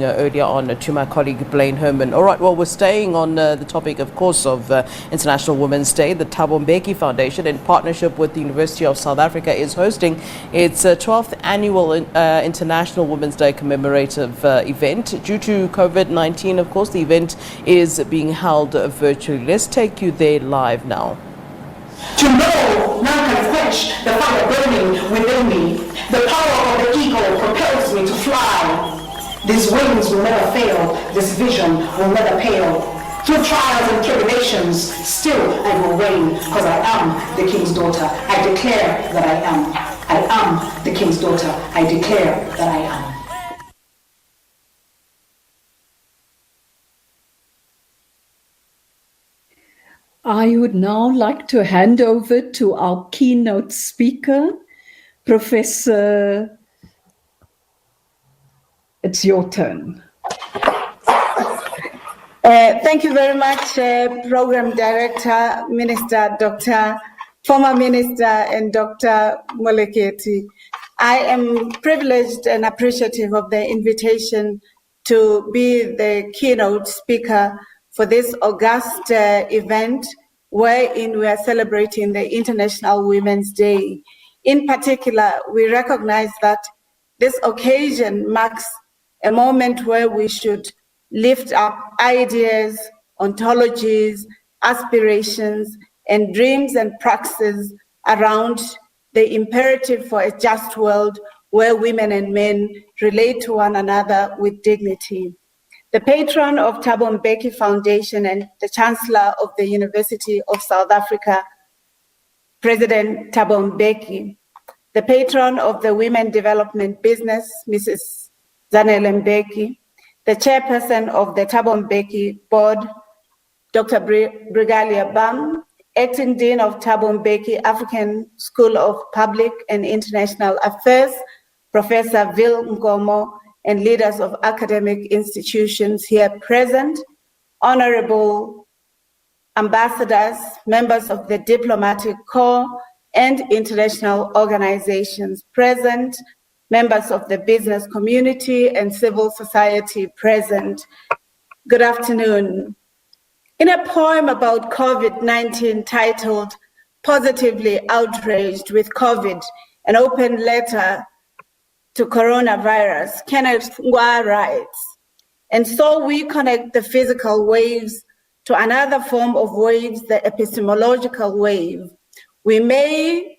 Earlier on to my colleague Blaine Herman. All right, well, we're staying on the topic, of course, of International Women's Day. The Thabo Mbeki Foundation, in partnership with the University of South Africa, is hosting its 12th annual International Women's Day commemorative event. Due to COVID-19, of course, the event is being held virtually. Let's take you there live now. To know none can quench the fire burning within me. The power of the eagle propels me to fly. These wings will never fail, this vision will never pale. Through trials and tribulations, still I will reign, because I am the king's daughter. I declare that I am. I am the king's daughter. I declare that I am. I would now like to hand over to our keynote speaker, Professor. It's your turn. Thank you very much, Program Director, Minister, former Minister, and Dr. Moleketi. I am privileged and appreciative of the invitation to be the keynote speaker for this august event, wherein we are celebrating the International Women's Day. In particular, we recognize that this occasion marks a moment where we should lift up ideas, ontologies, aspirations, and dreams and praxis around the imperative for a just world where women and men relate to one another with dignity. The patron of Thabo Mbeki Foundation and the Chancellor of the University of South Africa, President Thabo Mbeki, the patron of the Women Development Business, Mrs. Zanele Mbeki, the chairperson of the Thabo Mbeki Board, Dr. Brigalia Bam, acting dean of Thabo Mbeki African School of Public and International Affairs, Professor Vil Nkomo, and leaders of academic institutions here present, honorable ambassadors, members of the diplomatic corps and international organizations present, members of the business community and civil society present. Good afternoon. In a poem about COVID-19 titled Positively Outraged with COVID, an open letter to coronavirus, Kenneth Ngwa writes, and so we connect the physical waves to another form of waves, the epistemological wave. We may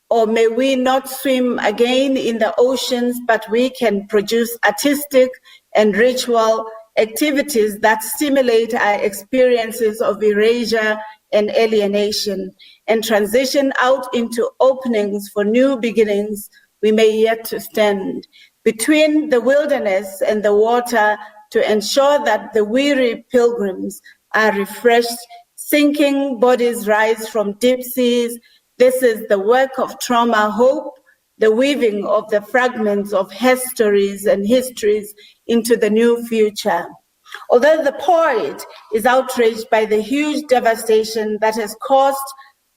or may we not swim again in the oceans, but we can produce artistic and ritual activities that stimulate our experiences of erasure and alienation and transition out into openings for new beginnings we may yet to stand between the wilderness and the water to ensure that the weary pilgrims are refreshed, sinking bodies rise from deep seas. This is the work of trauma, hope, the weaving of the fragments of histories and histories into the new future. Although the poet is outraged by the huge devastation that is caused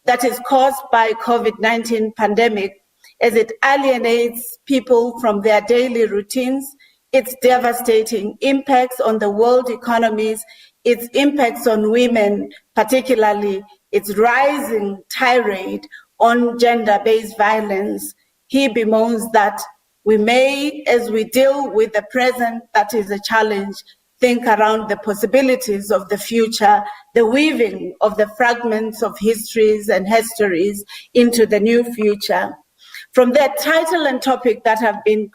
by COVID-19 pandemic, as it alienates people from their daily routines, its devastating impacts on the world economies, its impacts on women, particularly its rising tirade on gender-based violence, he bemoans that we may, as we deal with the present that is a challenge, think around the possibilities of the future, the weaving of the fragments of histories and histories into the new future. From the title and topic that have been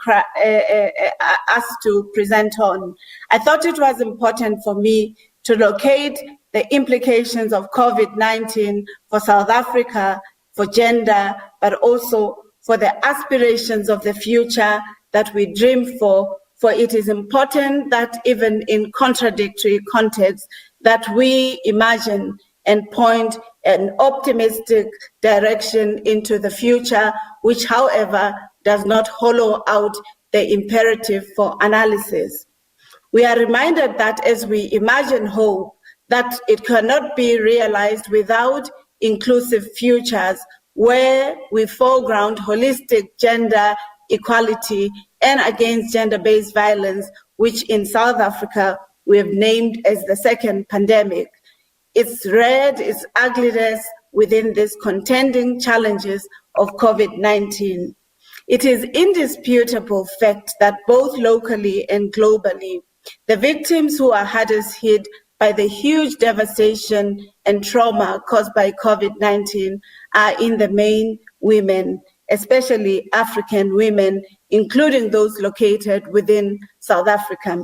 asked to present on, I thought it was important for me to locate the implications of COVID-19 for South Africa, for gender, but also for the aspirations of the future that we dream for it is important that even in contradictory contexts, that we imagine and point an optimistic direction into the future, which, however, does not hollow out the imperative for analysis. We are reminded that as we imagine hope, that it cannot be realized without inclusive futures where we foreground holistic gender equality and against gender-based violence which in South Africa we have named as the second pandemic. Its red, its ugliness within these contending challenges of COVID-19. It is indisputable fact that both locally and globally, the victims who are hardest hit by the huge devastation and trauma caused by COVID-19 are in the main women, especially African women, including those located within South Africa.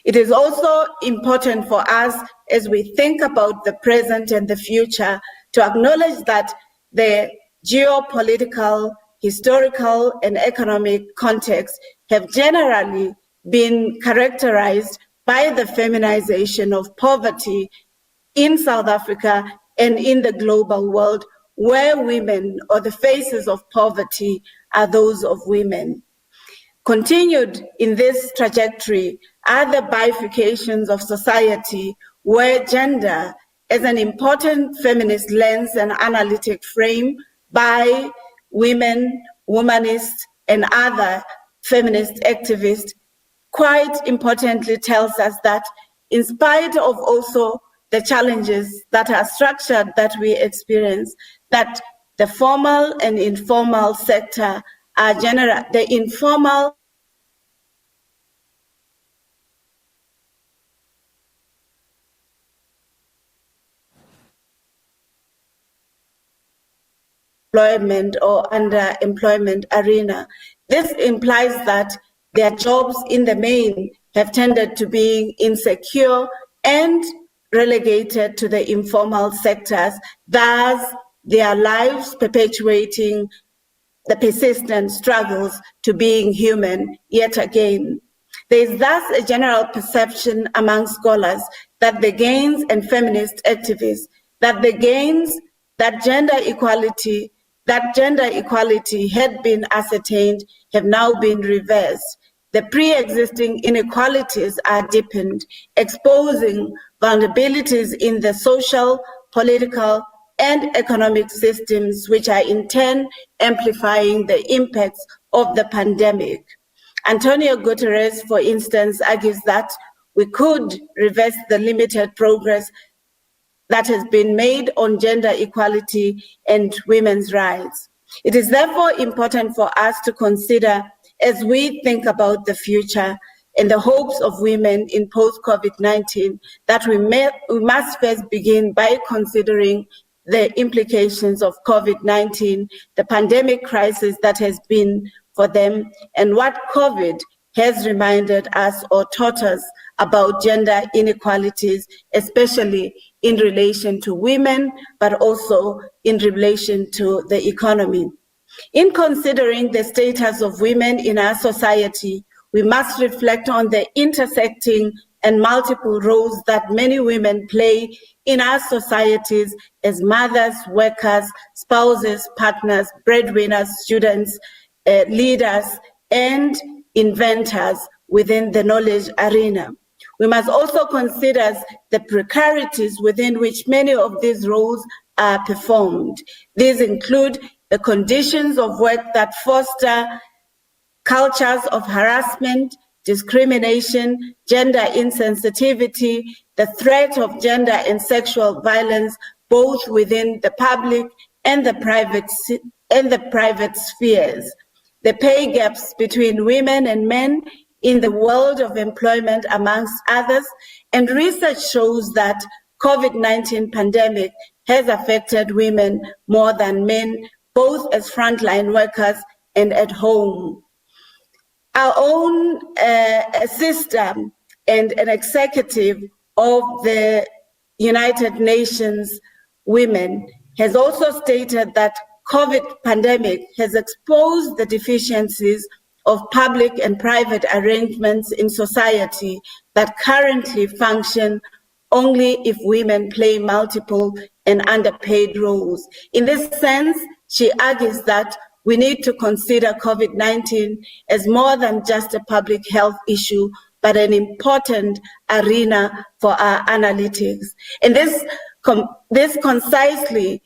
It is also important for us as we think about the present and the future to acknowledge that the geopolitical, historical, and economic context have generally been characterized by the feminization of poverty in South Africa and in the global world, where women or the faces of poverty are those of women. Continued in this trajectory are the bifurcations of society where gender as an important feminist lens and analytic frame by women, womanists, and other feminist activists quite importantly tells us that in spite of also the challenges that are structured that we experience, that the formal and informal sector are the informal employment or underemployment arena. This implies that their jobs in the main have tended to be insecure and relegated to the informal sectors, thus their lives perpetuating the persistent struggles to being human yet again. There is thus a general perception among scholars that the gains and feminist activists, that the gains that gender equality had been ascertained have now been reversed. The pre-existing inequalities are deepened, exposing vulnerabilities in the social, political, and economic systems, which are in turn amplifying the impacts of the pandemic. Antonio Guterres, for instance, argues that we could reverse the limited progress that has been made on gender equality and women's rights. It is therefore important for us to consider, as we think about the future and the hopes of women in post-COVID-19, that we must first begin by considering the implications of COVID-19, the pandemic crisis that has been for them, and what COVID has reminded us or taught us about gender inequalities, especially in relation to women, but also in relation to the economy. In considering the status of women in our society, we must reflect on the intersecting and multiple roles that many women play in our societies as mothers, workers, spouses, partners, breadwinners, students, leaders, and inventors within the knowledge arena. We must also consider the precarities within which many of these roles are performed. These include the conditions of work that foster cultures of harassment, discrimination, gender insensitivity, the threat of gender and sexual violence, both within the public and the private spheres. The pay gaps between women and men in the world of employment, amongst others, and research shows that COVID-19 pandemic has affected women more than men, both as frontline workers and at home. Our own system and an executive of the United Nations Women has also stated that COVID pandemic has exposed the deficiencies of public and private arrangements in society that currently function only if women play multiple and underpaid roles. In this sense, she argues that we need to consider COVID-19 as more than just a public health issue, but an important arena for our analytics. And this concisely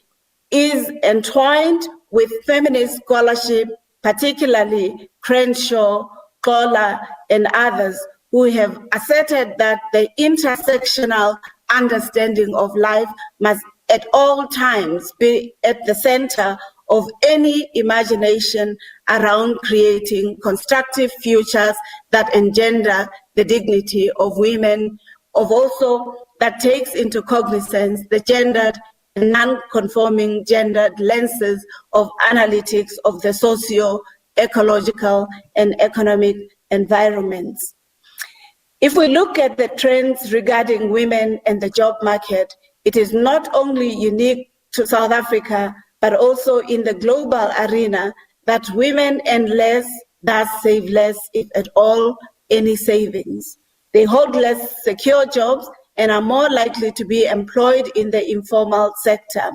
is entwined with feminist scholarship, particularly Crenshaw, Kohler, and others, who have asserted that the intersectional understanding of life must at all times be at the center of any imagination around creating constructive futures that engender the dignity of women, of also that takes into cognizance the gendered and non-conforming gendered lenses of analytics of the socio-ecological and economic environments. If we look at the trends regarding women and the job market, it is not only unique to South Africa, but also in the global arena that women earn less, thus save less, if at all, any savings. They hold less secure jobs and are more likely to be employed in the informal sector.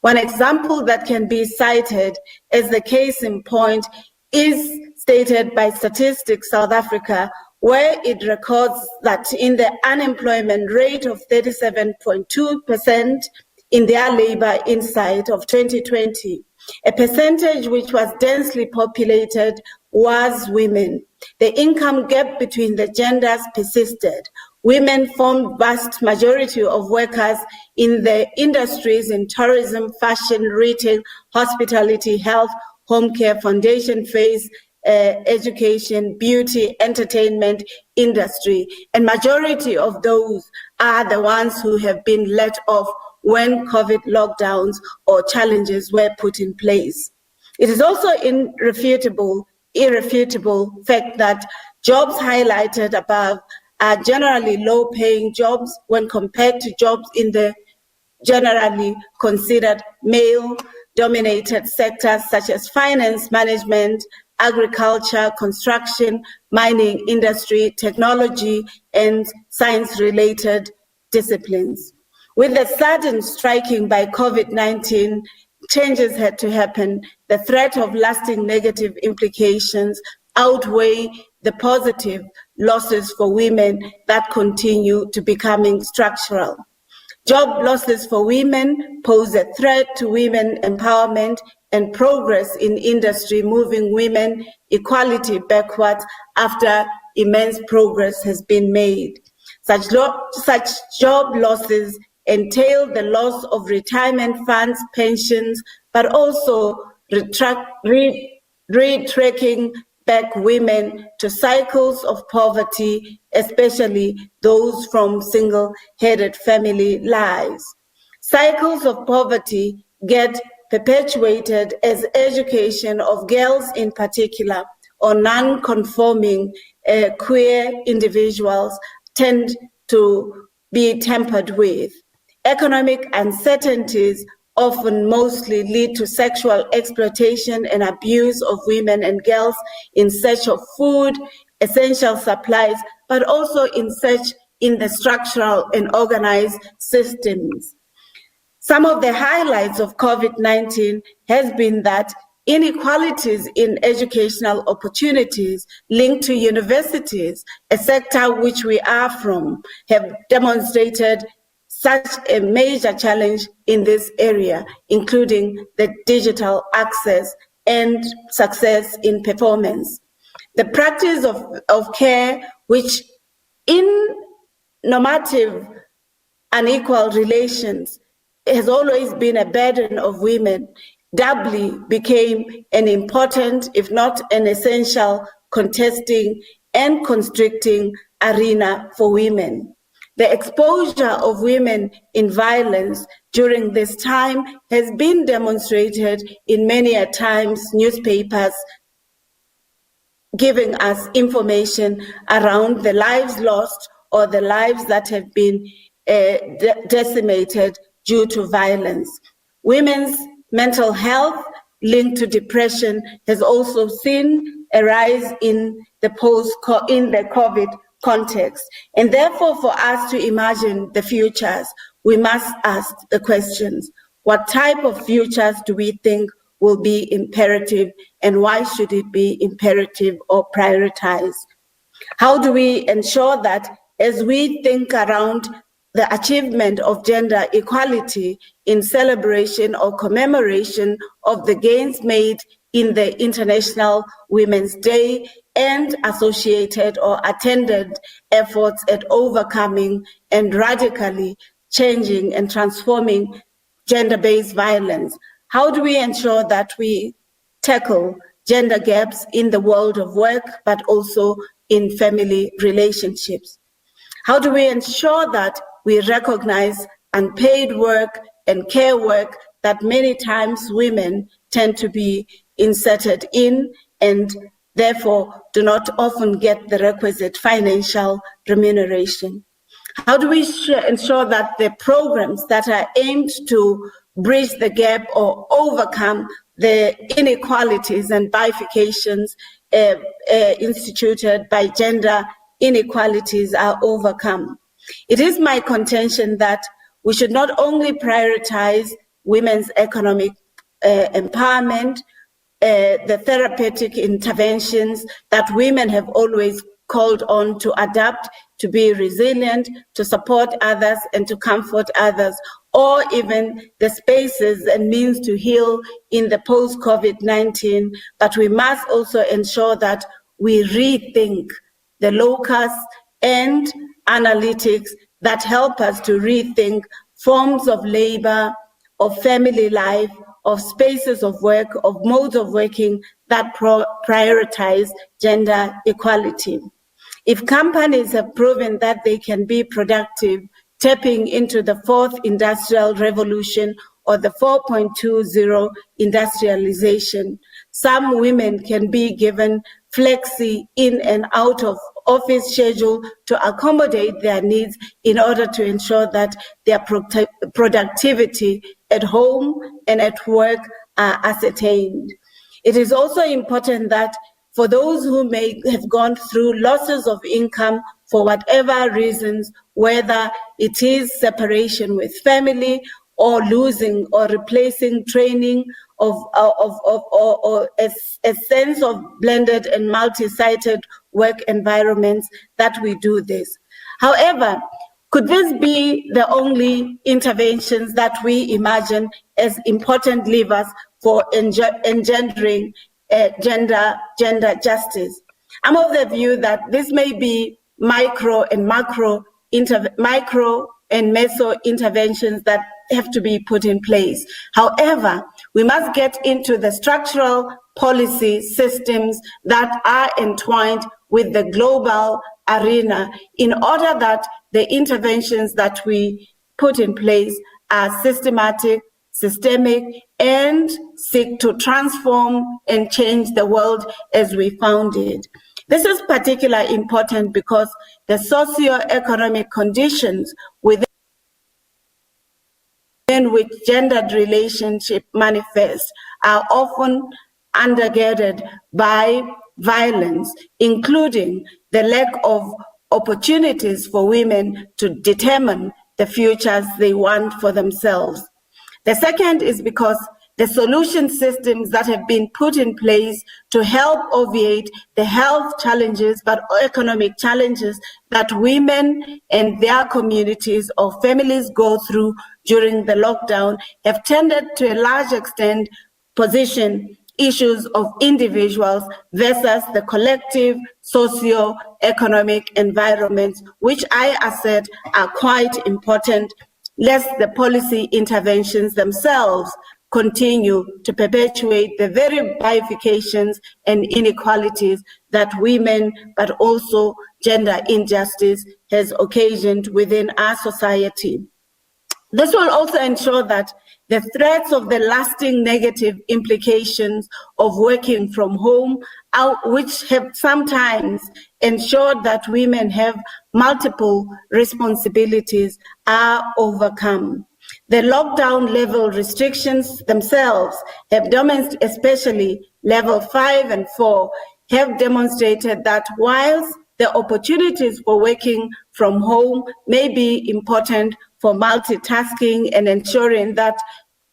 One example that can be cited as the case in point is stated by Statistics South Africa, where it records that in the unemployment rate of 37.2% in their labor insight of 2020, a percentage which was densely populated was women. The income gap between the genders persisted. Women formed vast majority of workers in the industries in tourism, fashion, retail, hospitality, health, home care, foundation phase, education, beauty, entertainment industry. And majority of those are the ones who have been let off when COVID lockdowns or challenges were put in place. It is also irrefutable fact that jobs highlighted above are generally low-paying jobs when compared to jobs in the generally considered male-dominated sectors such as finance, management, agriculture, construction, mining, industry, technology, and science-related disciplines. With the sudden striking by COVID-19, changes had to happen. The threat of lasting negative implications outweigh the positive losses for women that continue to becoming structural. Job losses for women pose a threat to women empowerment and progress in industry, moving women equality backwards after immense progress has been made. Such job losses entail the loss of retirement funds, pensions, but also retracking back women to cycles of poverty, especially those from single-headed family lives. Cycles of poverty get perpetuated as education of girls in particular, or non-conforming queer individuals tend to be tampered with. Economic uncertainties often mostly lead to sexual exploitation and abuse of women and girls in search of food, essential supplies, but also in the structural and organized systems. Some of the highlights of COVID-19 has been that inequalities in educational opportunities linked to universities, a sector which we are from, have demonstrated such a major challenge in this area, including the digital access and success in performance. The practice of care, which in normative unequal relations has always been a burden of women, doubly became an important, if not an essential, contesting and constricting arena for women. The exposure of women in violence during this time has been demonstrated in many a times newspapers giving us information around the lives lost or the lives that have been decimated due to violence. Women's mental health linked to depression has also seen a rise in the COVID context. And therefore, for us to imagine the futures, we must ask the questions: what type of futures do we think will be imperative, and why should it be imperative or prioritized? How do we ensure that as we think around the achievement of gender equality in celebration or commemoration of the gains made in the International Women's Day and associated or attended efforts at overcoming and radically changing and transforming gender-based violence? How do we ensure that we tackle gender gaps in the world of work, but also in family relationships? How do we ensure that we recognize unpaid work and care work that many times women tend to be inserted in and therefore do not often get the requisite financial remuneration? How do we ensure that the programs that are aimed to bridge the gap or overcome the inequalities and bifurcations instituted by gender inequalities are overcome? It is my contention that we should not only prioritize women's economic empowerment, the therapeutic interventions that women have always called on to adapt, to be resilient, to support others and to comfort others, or even the spaces and means to heal in the post-COVID-19, but we must also ensure that we rethink the locus and analytics that help us to rethink forms of labor, of family life, of spaces of work, of modes of working that prioritize gender equality. If companies have proven that they can be productive, tapping into the fourth industrial revolution or the 4.20 industrialization, some women can be given flexi in and out of office schedule to accommodate their needs in order to ensure that their productivity at home and at work are ascertained. It is also important that for those who may have gone through losses of income for whatever reasons, whether it is separation with family or losing or replacing training or a sense of blended and multi-sited work environments, that we do this. However, could this be the only interventions that we imagine as important levers for engendering gender justice? I'm of the view that this may be micro and meso interventions that have to be put in place. However, we must get into the structural policy systems that are entwined with the global arena in order that the interventions that we put in place are systematic, systemic, and seek to transform and change the world as we found it. This is particularly important because the socio-economic conditions within which gendered relationship manifest are often undergirded by violence, including the lack of opportunities for women to determine the futures they want for themselves. The second is because the solution systems that have been put in place to help obviate the health challenges but economic challenges that women and their communities or families go through during the lockdown have tended to a large extent position issues of individuals versus the collective socio-economic environments, which I assert are quite important, lest the policy interventions themselves continue to perpetuate the very bifurcations and inequalities that women, but also gender injustice has occasioned within our society. This will also ensure that the threats of the lasting negative implications of working from home, which have sometimes ensured that women have multiple responsibilities, are overcome. The lockdown level restrictions themselves have demonstrated, especially level 5 and 4, have demonstrated that whilst the opportunities for working from home may be important for multitasking and ensuring that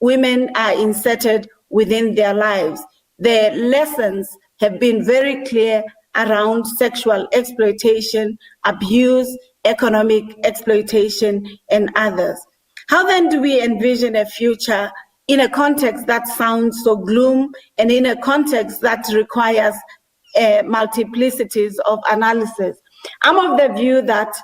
women are inserted within their lives, the lessons have been very clear around sexual exploitation, abuse, economic exploitation, and others. How then do we envision a future in a context that sounds so gloom and in a context that requires multiplicities of analysis. I'm of the view that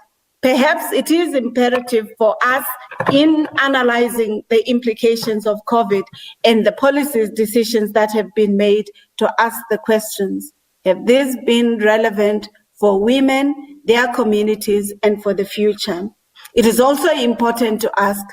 perhaps it is imperative for us in analyzing the implications of COVID and the policy decisions that have been made to ask the questions, have these been relevant for women, their communities, and for the future? It is also important to ask,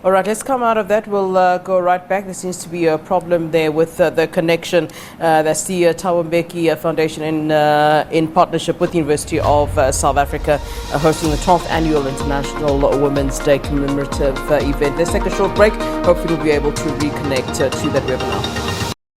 All right, let's come out of that. We'll go right back. There seems to be a problem there with the connection. That's the Thabo Mbeki Foundation in partnership with the University of South Africa hosting the 12th Annual International Women's Day commemorative event. Let's take a short break. Hopefully we'll be able to reconnect to that webinar.